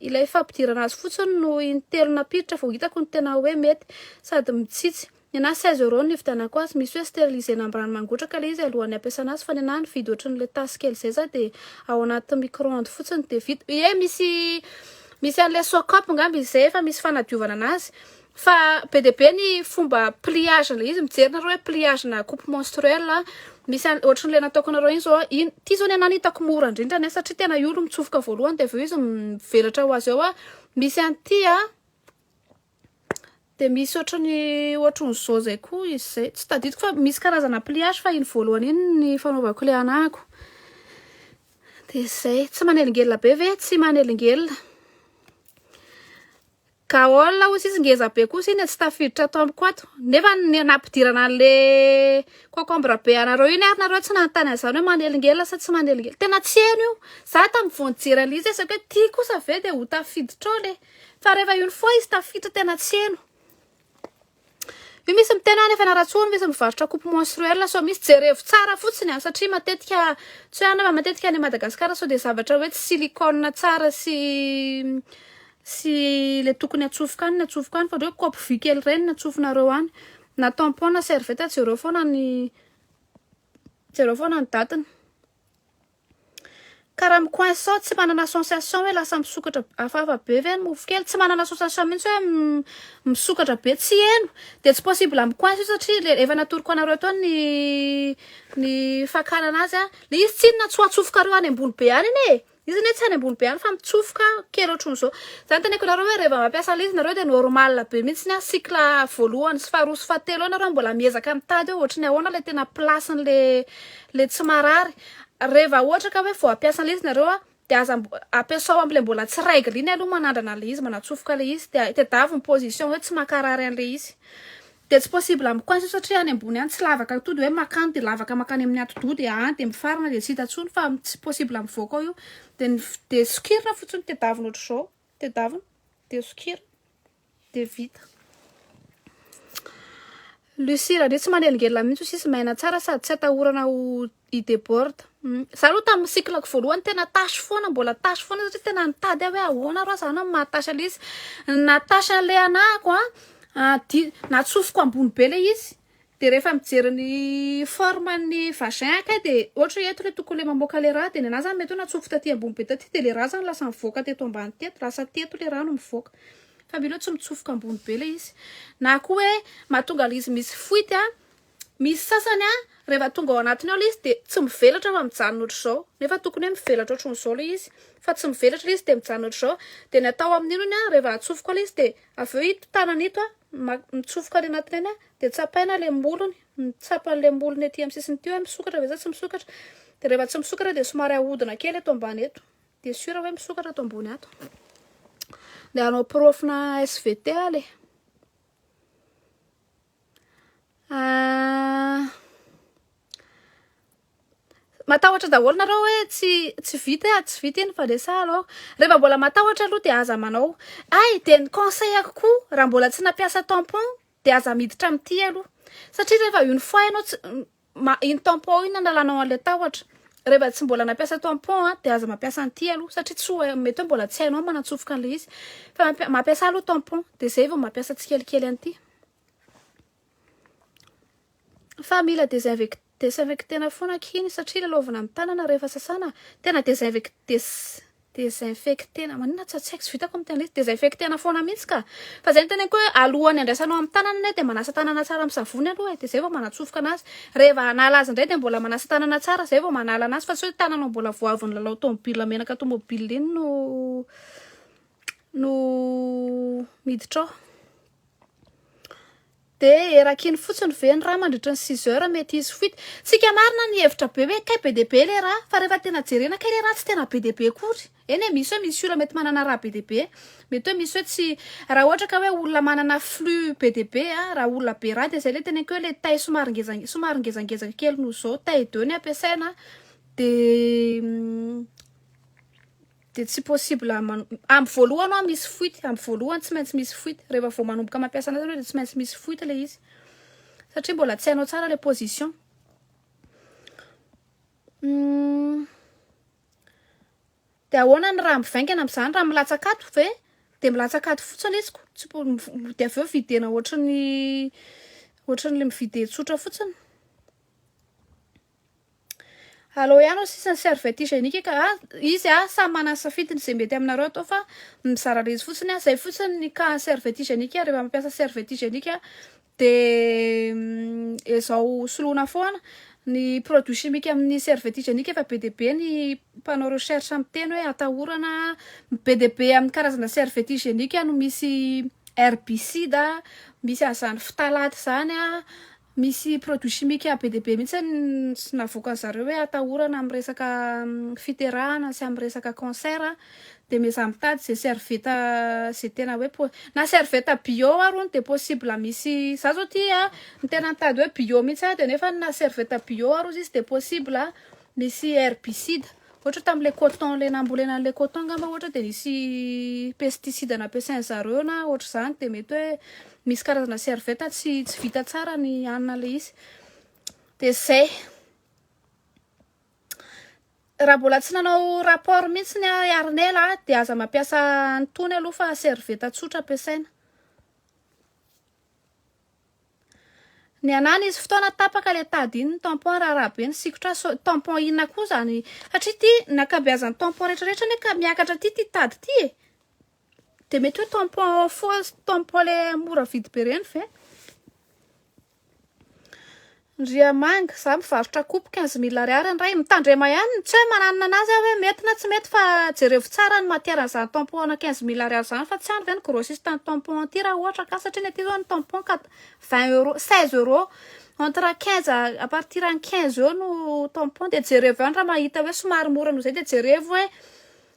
ilay fampidirana azy fotsiny no intelo napiditra vao hitako ny tena hoe mety sady mitsitsy ny anahy 16 € ny vidianako azy misy hoe stérilisé na rano mangotraka le izy alohan'ny ampiasana azy fa ny anahy nividy ohatran'le tasy kely zay za de ao anaty micro-ondes fotsiny de vita misy an'le sokop ngamby izay fa misy fanadiovana anazy fa be de be ny fomba pliage le izy mijerina hoe pliage na coupe menstruelle misy ohatran'le nataoko nareo iny zao ty zao ny anahy hitako mora indrindra ne satria tena olo mitsofoka voalohany de aveo izy mivelatra ho azy ao misy an'ity de misy ohatran'izao zay koa izy zay tsy tadidiko fa misy karazana pliage fa iny voalohany iny ny fanaovako le anahako de zay tsy manelingelina be ve tsy manelingelina kaola ozy izy ngeza be kosa iny tsy tafiditra tamiko ato nefa nampidirana an'le concombre be anareo iny ary nareo tsy nanontany an'izany hoe manelingelina sa tsy manelingelina tena tsy eno io za tamin'ny voanjery an'izy saky hoe ty kosa ve de ho tafiditra ao le fa rehefa io ny foa izy tafiditra tena tsy eno io misy mitena nefa naratsony misy mivarotra coupe menstruelle so misy jerevo tsara fotsiny satria matetika tsy hoe matetika any Madagasikara so de zavatra hoe silicone tsara sy le tokony atsofoka any fa hoe kopy vy kely reny natsofinareo any na tampon na serviette jereo foana ny datiny karaha micoince sao tsy manana sensation hoe lasa misokatra hafahafa be ve ny mofo kely tsy manana sensation mihitsy hoe misokatra be tsy eno de tsy possible micoince io satria efa natoroko anareo tao ny fakana anazy le izy tsy inona tsy atsofoka reo any ambony be any iny izy ne tsy any ambony be any fa mitsofoka kely ohatran'izao zany teneko nareo hoe rehefa mampiasa le izy nareo de normal be mihitsy ny cycle voalohany sy faharoa sy fahatelo nareo mbola miezaka mitady hoe ohatry ny ahoana le tena placen'le tsy marary rehefa ohatra ka hoe vao ampiasa le izy nareo de aza ampiasao am'le mbola tsy règle iny aloha manandrana le izy manatsofoka le izy de tedavy ny position hoe tsy makarary an'le izy de tsy possible micoince satria any ambony any tsy lavaka to de hoe makany de lavaka makany amin'ny atodody de mifarana de tsy hita tsony fa tsy possible mivoaka ao io de sokirina fotsiny tedavina ohatr'izao tedavina de sokirina de vita Lucie raha tsy manelingelina mihitsy sisy maina tsara sady tsy atahorana ho idéborde za aloha tamin'ny cycleko voalohany tena tasy foana mbola tasy foana satria tena nitady hoe ahoana ro zany mahatasy le izy natasy an'le anahako natsofoko ambony be le izy de rehefa mijery ny forme ny vagin akay de ohatra eto le tokony le mamoaka le raha de ny anahy zany mety hoe natsofoko taty ambony be taty de le raha zany lasa mivoaka teto ambany teto lasa teto le raha no mivoaka fa mila tsy mitsofoka ambony be le izy na koa hoe mahatonga le izy misy fuite misy sasany rehefa tonga ao anatiny ao le izy de tsy mivelatra fa mijanona ohatr'izao nefa tokony hoe mivelatra ohatran'izao le izy fa tsy mivelatra le izy de mijanona ohatr'izao de ny atao amin'iny rehefa atsofoka le izy de aveo ito tanana ito mitsofoka le anatiny eny de tsapaina le molony mitsapa an'le molony ety amin'ny sisiny ty hoe misokatra ve sa tsy misokatra de rehefa tsy misokatra de somary ahodina kely eto ambany eto de sûr hoe misokatra eto ambony ato de anao profina SVT le matahotra daholo nareo hoe tsy vita iny fa de sa aloha rehefa mbola matahotra aloha de aza manao de ny conseillako koa raha mbola tsy nampiasa tampon de aza miditra amin'ity aloha satria rehefa une fois ianao iny tampon iny analanao an'le tahotra rehefa tsy mbola nampiasa tampon de aza mampiasa an'ity aloha satria tsy mety hoe mbola tsy hainao manatsofoka an'le izy fa mampiasa aloha tampon de zay vao mampiasa tsikelikely an'ity fa mila desinfecte tena foana kiny satria lalaovana amin'ny tanana rehefa sasana tena desinfectena manina tsatsaiko tsy vitako amin'ny tena desinfectena foana mihitsy ka fa zay tena koa alohany andraisanao amin'ny tanana de manasa tanana tsara amin'ny savony aloha de zay vao manatsofoka anazy rehefa anala azy indray de mbola manasa tanana tsara zay vao manala anazy fa tsy hoe tananao mbola voaviny lalao tomobila menaka tomobila iny no miditra ao de erakiny fotsiny ve ny raha mandritra ny 6 heures mety izy foity tsika marina ny hevitra be hoe kay be de be le raha fa rehefa tena jerena kay le raha tsy tena be de be kory eny misy hoe misy olona mety manana raha be de be mety hoe misy hoe tsy raha ohatra ka hoe olona manana flux be de be raha olona be raha de zay le tena ko hoe le taille somary ngezangezaka kely no zao taille 2 ny ampiasaina de tsy possible amin'ny voalohany misy fuite amin'ny voalohany tsy maintsy misy fuite rehefa vao manomboka mampiasa anazy de tsy maintsy misy fuite le izy satria mbola tsy hainao tsara le position de ahoana ny raha mivaingana amin'izany raha milatsakato ve de milatsakato fotsiny izy tsy de aveo videna ohatran'ny le mividy tsotra fotsiny allo ihany sisa ny serviette hygiénique ka izy samy manana safidiny zay mety aminareo atao fa mizara le izy fotsiny zay fotsiny ny ka serviette hygiénique rehefa mampiasa serviette hygiénique de ezao soloina foana ny produit chimique amin'ny serviette hygiénique efa be de be ny mpanao recherche amin'ny teny hoe atahorana be de be amin'ny karazana serviette hygiénique no misy herbicide misy azany phthalate zany misy produit chimique be de be mihitsy sy navoaka zareo hoe atahorana amin'ny resaka fiterahana sy amin'ny resaka cancer de meza mitady zay serviette zay tena hoe na serviette bio arony de possible misy za zao ty ny tena mitady hoe bio mihitsy de nefa na serviette bio aro izy de possible misy herbicide ohatra tamin'le coton le nambolena le coton ngamba ohatra de nisy pesticide nampiasainy zareo na ohatra zany de mety hoe misy karazana serviette tsy vita tsara ny anina le izy de zay raha mbola tsy nanao rapport mihitsy ny Arnela de aza mampiasa antony aloha fa serviette tsotra ampiasaina ny anany izy fotoana tapaka le tady iny tampon raha be ny sikotra tampon inona koa zany satria ty nakabeazany tampon rehetrarehetra ny ka miakatra ty tady ty de mety hoe tampon fausse tampon le mora vidy be reny ve ndria manga za mivarotra coupe 15 000 ariary ndray mitandrema ihany tsy hoe mananina anazy hoe mety na tsy mety fa jerevo tsara ny matière zany tampon na 15 000 ariary zany fa tsy any ve ny grossiste ny tampon ty raha ohatra ka satria ny aty zao ny tampon 20 euros 16 euros entre 15 à partir ny 15 eo no tampon de jerevo ihany raha mahita hoe somary mora no zay de jerevo hoe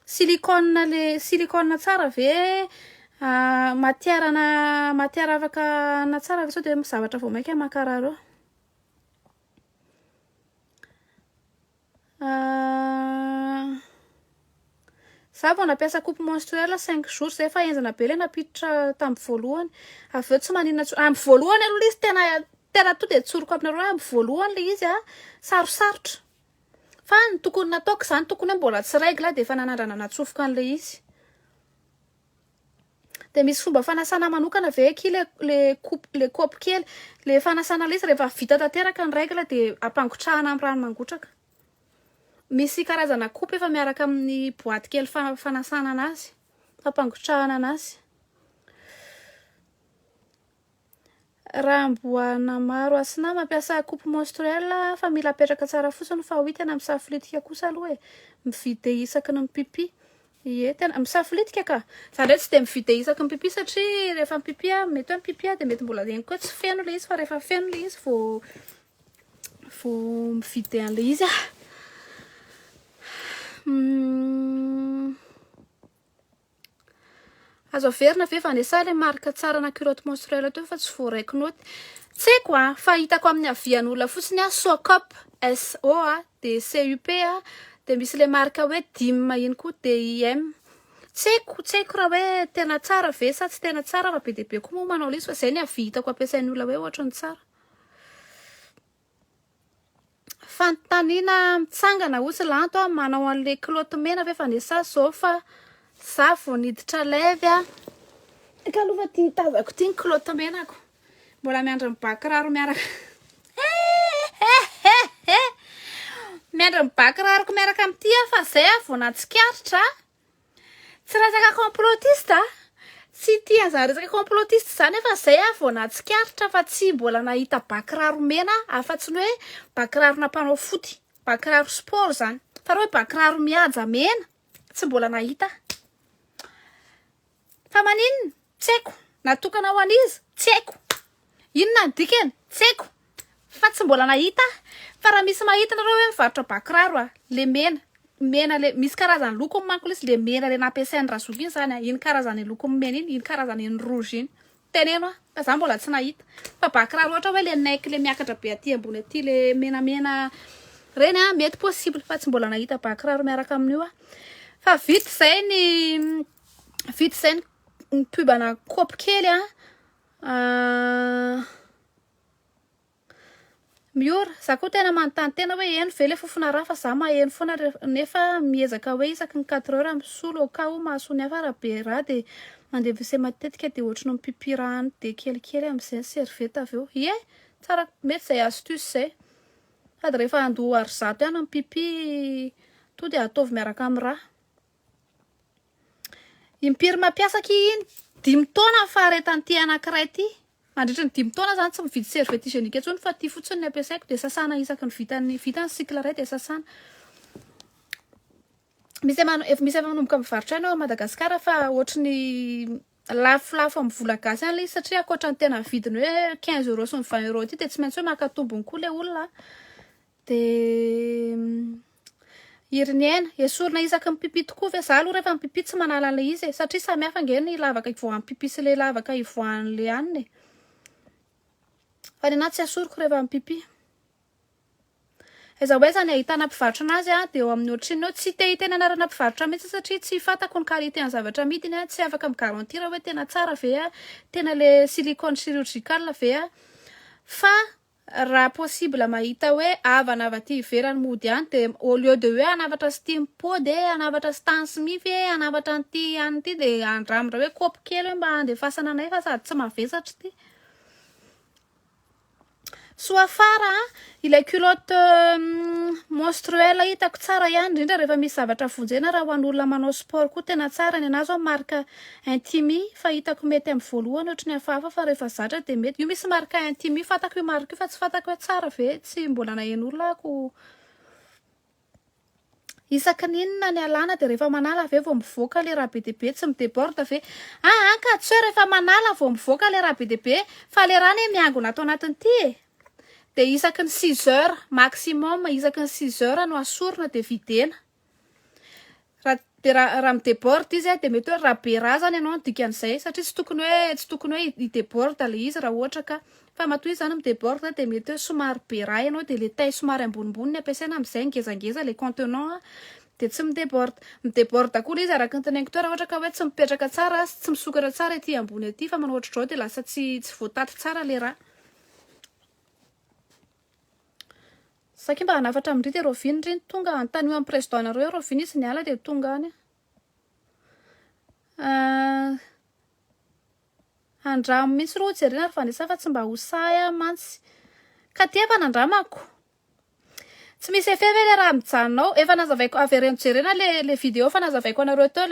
silicone tsara ve matière afaka na tsara ve sao de zavatra vao mainka makararo za vao nampiasa coupe menstruelle 5 jours zay fa enzana be le napiditra tamin'ny voalohany aveo tsy maninona amin'ny voalohany aloha le izy tena to de tsoroko aminareo amin'ny voalohany le izy sarosarotra fa ny tokony nataoko zany tokony hoe mbola tsy règle de efa nanandrana natsofoka an'le izy de misy fomba fanasana manokana ve ki le kopy kely le fanasana le izy rehefa vita tanteraka ny règle de ampangotrahana amin'ny rano mangotraka misy karazana coupe efa miaraka amin'ny boîte kely fanasana anazy fampangotrahana anazy raha mboana maro asina mampiasa coupe menstruelle fa mila apetraka tsara fotsiny fa ho tena misafolitika kosa aloha mividy isaky ny pipi tena misafolitika ka za ndray tsy de mividy isaky ny pipi satria rehefa pipi mety hoe pipi de mety mbola regny koa tsy feno le izy fa rehefa feno le izy vao mividy an'le izy azo averina ve vanessa le marika tsara na culotte menstruelle teo fa tsy voaraiko noty tsy haiko fa hitako amin'ny avian'olona fotsiny Socop SO de CUP de misy le marika hoe DIM iny koa DIM tsy haiko raha hoe tena tsara ve sa tsy tena tsara raha be de be koa moa manao le izy fa zay ny avitako ampiasain'ny olona hoe ohatrany tsara fanontaniana mitsangana otsilanto manao an'le kiloty mena ve vanessa zao fa za vao niditra levy ka aloha fa tia tazako tia ny kiloty menako mbola miandry mibakiraro miaraka miandra mibaky miaraka amin'ity fa zay vao natsikaritra tsy resaka complotiste tsy tian'izany resaka complotiste zany fa zay vao natsikaritra fa tsy mbola nahita bakiraro mena afa-tsy ny hoe bakiraro nampanao foty bakiraro sport zany fa raha hoe bakiraro mihaja mena tsy mbola nahita fa maninona tsy haiko natokana ho an'izy tsy haiko inona ny dikany tsy haiko fa tsy mbola nahita fa raha misy mahita nareo hoe mivarotra bakiraro le mena le misy karazany loko manko izy le mena le nampiasain'ny Razoky iny zany iny karazany loko mena iny karazany ny rouge iny teneno fa za mbola tsy nahita fa bakiraro ohatra hoe le naiky le miakatra be aty ambony aty le menamena reny mety possible fa tsy mbola nahita bakiraro miaraka amin'io fa vita zay ny pubana kopy kely miora za koa tena manontany tena hoe eno ve le fofona raha fa za maheno foana nefa miezaka hoe isaky ny 4 heures misolo au cas où mahasoa ny hafa raha be raha de mandeha WC matetika de ohatrany mipipirahany de kelikely amin'izay serviette avy eo ie tsara mety zay astuce zay sady rehefa andoha ary zato ihany mipipi to de ataovy miaraka amin'ny raha impiry mampiasaka iny 5 taona faharetan'ity anankiray ty mandritra ny 5 taona zany tsy mividy serviette hygiénique intsony fa ty fotsiny ny ampiasaiko de sasana isaky ny vitany cycle ray de sasana misy manomboka mivarotra any ao Madagasikara fa ohatrany lafo amin'ny vola gasy any le izy satria akoatra ny tena vidiny hoe 15 euros sy 20 euros ty de tsy maintsy hoe makatombony koa le olona de iriniena esorina isaky mipipi tokoa ve za aloha rehefa mipipi tsy manala an'le izy satria samy hafa ngeny lavaka ivoahan'ny pipi sy le lavaka ivoahan'le aniny fa ny anahy tsy asoriko rehefa mipipi eza hoe zany ahitana mpivarotra anazy de eo amin'ny ohatriny eo tsy tena anarana mpivarotra mihitsy satria tsy fatako ny qualité ny zavatra amidiny tsy afaka migaranty raha hoe tena tsara ve tena le silicone chirurgical ve fa raha possible mahita hoe avana avy aty ivelany mody any de au lieu de hoe anavatra steam pod anavatra stansmi ve anavatra an'ty any ty de andramindra hoe kopy kely hoe mba andefasana anay fa sady tsy mavesatra ty soa fara ilay culotte menstruelle hitako tsara ihany indrindra rehefa misy zavatra vonjena raha ho an'olona manao sport koa tena tsara ny anazy ao marque Intimi fa hitako mety amin'ny voalohany ohatry ny hafahafa fa rehefa zatra de mety io misy marque Intimi fatako io marque io fa tsy fatako hoe tsara ve tsy mbola nahen'olona ako isaky ninona ny alana de rehefa manala ve vao mivoaka le raha be de be tsy mideborde ve anka tsy hoe rehefa manala vao mivoaka le raha be de be fa le raha ny miangona atao anatin'ity de isaky ny 6 heures maximum isaky ny 6 heures no asorina de videna raha mideborde izy de mety hoe raha be raha zany ianao dikan'izay satria tsy tokony hoe ideborde le izy raha ohatra ka fa matoa izy zany mideborde de mety hoe somary be raha ianao de le taille somary ambonimbony ny ampiasaina amin'izay ngezangeza le contenant de tsy mideborde koa izy araka ny teneniko teo raha ohatra ka hoe tsy mipetraka tsara tsy misokatra tsara ety ambony aty fa manao ohatr'izao de lasa tsy voataty tsara le raha saky mba hanafatra amin'ity de roviny riny tonga antany eo amin'ny président nareo roviny izy niala de tonga any andramo mihitsy ro jerena ary fandraisa fa tsy mba ho say mantsy ka ty efa nandramako tsy misy efe ve le raha mijanonao efa nazavaiko avereno jerena le vidéo fa nazavaiko anareo teo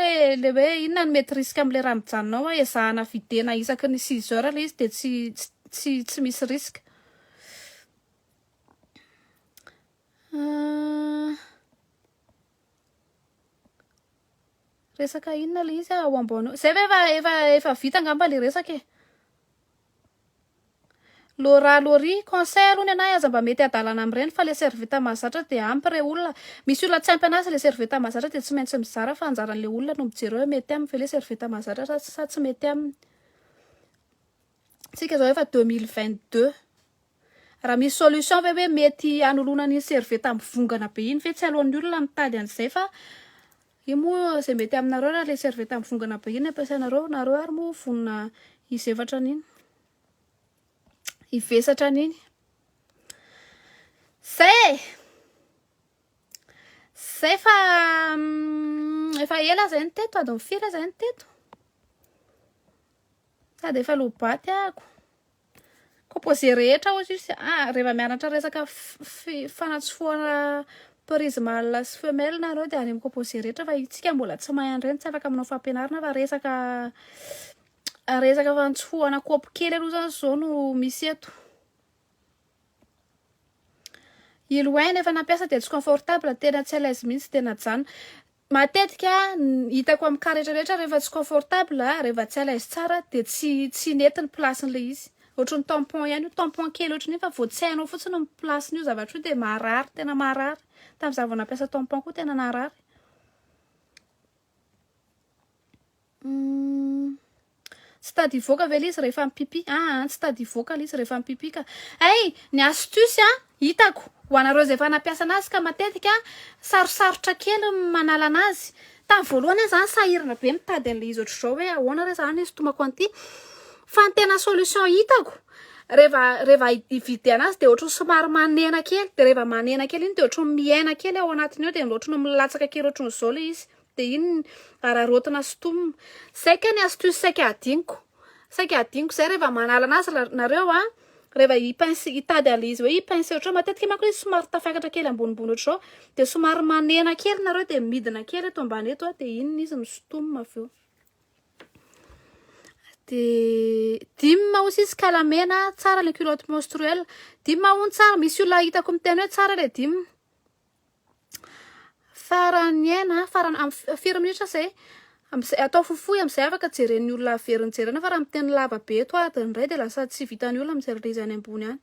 le hoe inona ny mety risque am'le raha mijanonao ezahana videna isaky ny 6 heures le izy de tsy misy risque resaka inona le izy ao ambony zay ve efa vita ngamba le resaka Laura Lori conseil aloha ny anahy aza mba mety adalana amin'ireny fa le serviette mahazatra de ampy re olona misy olona tsy ampy anazy le serviette mahazatra de tsy maintsy mizara fa anjaran'le olona no mijery hoe mety aminy ve le serviette mahazatra sa tsy mety aminy tsika zao efa 2022 raha misy solution ve hoe mety anolona ny serviette mivongana be iny fe tsy alohan'ny olona mitady an'izay fa io moa zay mety aminareo raha le serviette mivongana be iny ampiasainareo nareo ary moa vonona izevatra an'iny ivesatra an'iny zay fa efa ela zay ny teto adiny firy zay ny teto sady efa lobaty ako composé rehetra ozy rehefa mianatra resaka fanatsofoana prise mâle sy femelle nareo dia any amin'ny composé rehetra fa itsika mbola tsy mahay an'ireny tsy afaka manao fampianarana fa resaka fantsofohana kaopy kely aloha zany zao no misy eto. I loin efa nampiasa dia tsy confortable tena tsy à l'aise mihitsy tena jany. Matetika hitako amin'ny cas rehetrarehetra rehefa tsy confortable rehefa tsy à l'aise tsara dia tsy netiny placen'ilay izy. Ohatry ny tampon ihany io tampon kely ohatriny fa vao tsy hainao fotsiny ny placen'io zavatra io dia marary tena marary. Tamin'izaho vao nampiasa tampon koa tena narary. Tsy tady voaka ve izy rehefa mipipi? Tsy tady voaka izy rehefa mipipi ka. Ny astuce hitako ho anareo izay efa nampiasa anazy ka matetika sarosarotra kely manala anazy. Tamin'ny voalohany zany sahirana be mitady an'ilay izy ohatr'izao hoe ahoana re zany izy tomako an'ity. Fa ny tena solution hitako rehefa hividy anazy dia ohatry ny somary manena kely dia rehefa manena kely iny dia ohatry ny miaina kely ao anatiny ao dia ohatry ny milatsaka kely ohatry ny zao ilay izy. Dia iny ararotina stomina. Saika ny astuce saika adiniko zay rehefa manala anazy nareo rehefa hitady an'ilay izy hoe hipince ohatry matetika manko izy somary tafakatra kely ambonimbony ohatr' izao dia somary manena kely nareo dia midina kely eto ambany eto dia iny izy mistomina avy eo. Dia dimy aussi izy kalamena tsara le culotte menstruelle. Dimy hono tsara misy olona hitako miteny hoe tsara le dimy. Farany farany amin'ny 4 minitra zay atao fofohy amin'izay afaka jeren'ny olona averiny jerena fa raha miteny lava be eto adiny iray dia lasa tsy vitan'ny olona mijery izy any ambony any.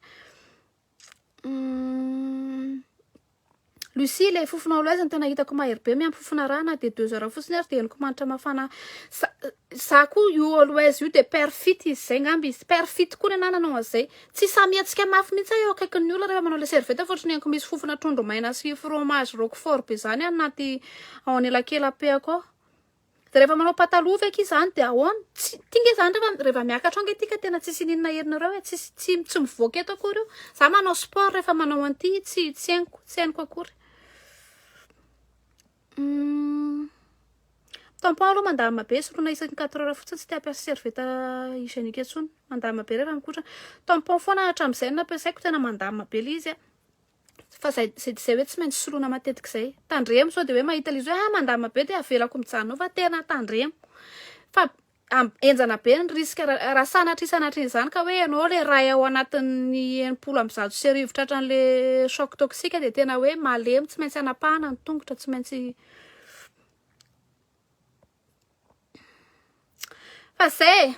Lucie le fofona oloaizany tena hitako mahery be miampy fofona rà na dia 2 heures fotsiny ary dia eniko manitra mafana. Za koa io oloaizy io dia perfit izy zay ngamby izy perfit koa ny anananao an'izay tsy samihatsika mafy mihitsy eo akaikin'ny olona rehefa manao le serviette fa ohatry ny eniko misy fofona trondro maina sy fromage roquefort be zany anaty ao anelakela-pe akao. Dia rehefa manao pataloha veky izany dia ahoana tsy tinga izany rehefa miakatra ange tika tena tsisy ninona herinareo hoe tsy mivoaka eto akory io. Za manao sport rehefa manao an'ity tsy hainiko akory. Tampon aloha mandamina be soloina isaky 4 heures fotsiny tsy tia hampiasa serviette hygiénique intsony mandamina be rehefa mikotra. Tampon foana hatramin'izay no nampiasaiko tena mandamina be ilay izy fa zay hoe tsy maintsy soloina matetika izay. Tandremo sao dia hoe mahita ilay izy hoe mandamina be dia avelako mijanona fa tena tandremo fa enjana be ny risque raha sanatry izany ka hoe ianao le ray ao anatin'ny 90 sy 10 tratran'le choc toxique dia tena hoe malemy tsy maintsy anapahana ny tongotra tsy maintsy. Fa zay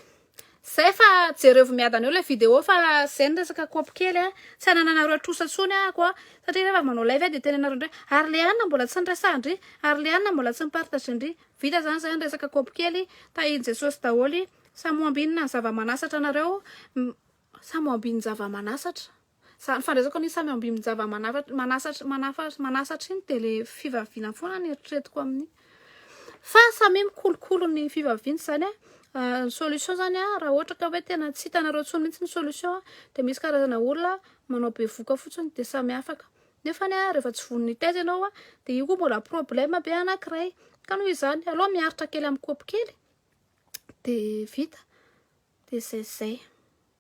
fa jereo miadana eo le vidéo fa zay ny resaka kaopy kely tsy anananareo atrosa tsony ako satria rehefa manao live dia tenenareo ndray Arleana mbola tsy niresahindry Arleana mbola tsy nipartagendry vita zany zay ny resaka kaopy kely tahiny Jesosy daholy samy ambinina ny zava-manasatra nareo samy ambiny zava-manasatra zany fandraisako ny samy ambiny zava-manasatra iny dia le fivaviana foana ny eritreretiko amin'ny fa samy mikolokolo ny fivaviana zany solution zany raha ohatra ka hoe tena tsy hitanareo tsony mihitsy ny solution dia misy karazana olona manao be voka fotsiny dia samy afaka nefa rehefa tsy von'ny taiza ianao dia io koa mbola problème be anankiray ka noho izany aleo miaritra kely amin'ny kaopy kely dia vita dia zay.